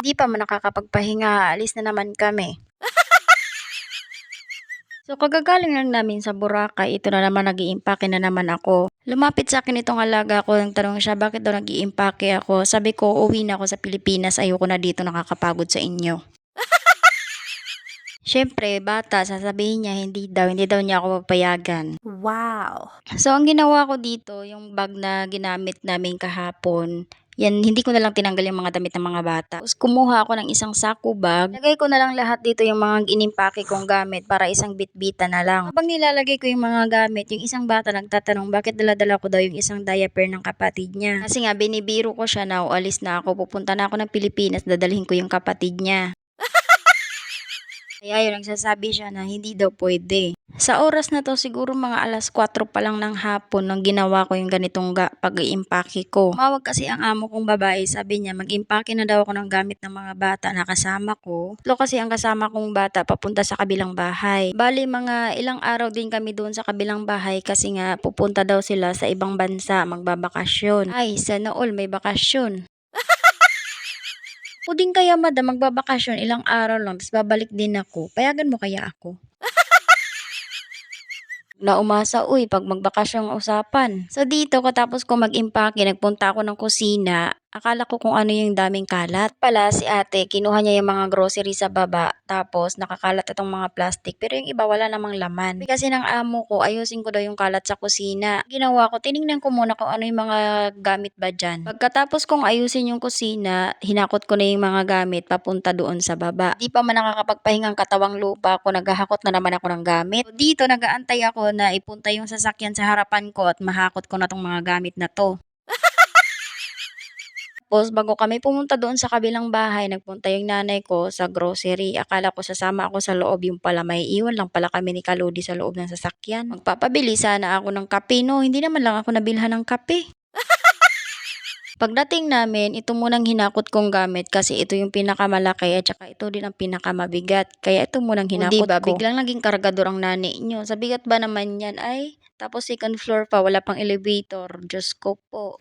Hindi pa man nakakapagpahinga, aalis na naman kami. So kagagaling lang namin sa Boracay, ito na naman nag-iimpake na naman ako. Lumapit sa akin itong alaga ko, nagtanong siya bakit daw nag-iimpake ako. Sabi ko, uwi na ako sa Pilipinas, ayoko na dito nakakapagod sa inyo. Siyempre, bata, sasabihin niya hindi daw niya ako papayagan. Wow! So, ang ginawa ko dito, yung bag na ginamit namin kahapon, yan, hindi ko na lang tinanggal yung mga damit ng mga bata. Tapos, kumuha ako ng isang sako bag. Lagay ko na lang lahat dito yung mga inimpake kong gamit para isang bitbita na lang. Habang nilalagay ko yung mga gamit, yung isang bata nagtatanong bakit dala-dala ko daw yung isang diaper ng kapatid niya. Kasi nga, binibiro ko siya na ualis na ako, pupunta na ako ng Pilipinas, dadalhin ko yung kapatid niya. Kaya yun, nagsasabi siya na hindi daw pwede. Sa oras na to, siguro mga alas 4 pa lang ng hapon nang ginawa ko yung ganitong pag-iimpake ko. Tumawag kasi ang amo kong babae, sabi niya mag-impake na daw ako ng gamit ng mga bata na kasama ko. Tatlo kasi ang kasama kong bata papunta sa kabilang bahay. Bali, mga ilang araw din kami doon sa kabilang bahay kasi nga pupunta daw sila sa ibang bansa, magbabakasyon. Ay, sana all may bakasyon. Ako din kaya madam, magbabakasyon ilang araw lang tapos babalik din ako. Payagan mo kaya ako? Na umasa, uy, 'pag magbakasyon ang usapan. So dito katapos ko mag-impake, nagpunta ako ng kusina. Akala ko kung ano yung daming kalat. Pala si ate, kinuha niya yung mga grocery sa baba. Tapos nakakalat itong mga plastic. Pero yung iba wala namang laman. Sabi kasi ng amo ko, ayusin ko daw yung kalat sa kusina. Ginawa ko, tiningnan ko muna kung ano yung mga gamit ba dyan. Pagkatapos kong ayusin yung kusina, hinakot ko na yung mga gamit papunta doon sa baba. Di pa man nakakapagpahingang katawang lupa ako, naghahakot na naman ako ng gamit. So, dito nagaantay ako na ipunta yung sasakyan sa harapan ko at mahakot ko na tong mga gamit na to. Tapos bago kami pumunta doon sa kabilang bahay, nagpunta yung nanay ko sa grocery. Akala ko sasama ako sa loob, yung pala may iwan lang pala kami ni Kaludi sa loob ng sasakyan. Magpapabili sana ako ng kape, no? Hindi naman lang ako nabilhan ng kape. Pagdating namin, ito munang hinakot kong gamit kasi ito yung pinakamalaki at saka ito din ang pinakamabigat. Kaya ito munang hinakot ko. Biglang naging kargador ang nani nyo. Sa bigat ba naman yan ay? Tapos second floor pa, wala pang elevator. Diyos ko po.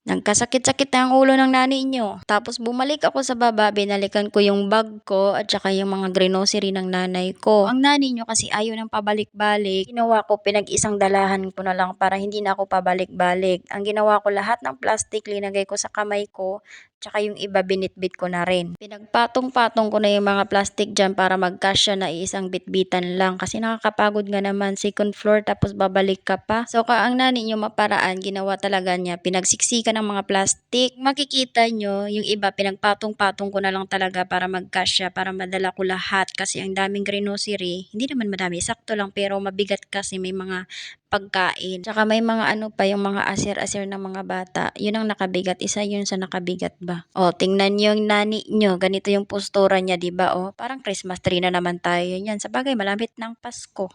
Nagkasakit-sakit na ang ulo ng nani nyo. Tapos bumalik ako sa baba, binalikan ko yung bag ko at saka yung mga grocery ng nanay ko. Ang nani nyo kasi ayaw ng pabalik-balik. Ginawa ko, pinag-isang dalahan ko na lang para hindi na ako pabalik-balik. Ang ginawa ko, lahat ng plastic linagay ko sa kamay ko, tsaka yung iba binitbit ko na rin. Pinagpatong-patong ko na yung mga plastic dyan para magkasya na iisang bitbitan lang. Kasi nakakapagod nga naman, second floor tapos babalik ka pa. So ang nani nyo maparaan, ginawa talaga niya, pinagsiksikan ng mga plastic. Makikita nyo, yung iba pinagpatong-patong ko na lang talaga para magkasya, para madala ko lahat. Kasi ang daming grocery, hindi naman madami, sakto lang pero mabigat kasi may mga pagkain. Tsaka may mga ano pa, yung mga asir-asir ng mga bata. Yun ang nakabigat. Isa yun sa nakabigat ba? O, tingnan nyo yung nani nyo. Ganito yung postura niya, di ba? O, parang Christmas tree na naman tayo yan. Sabagay, malapit ng Pasko.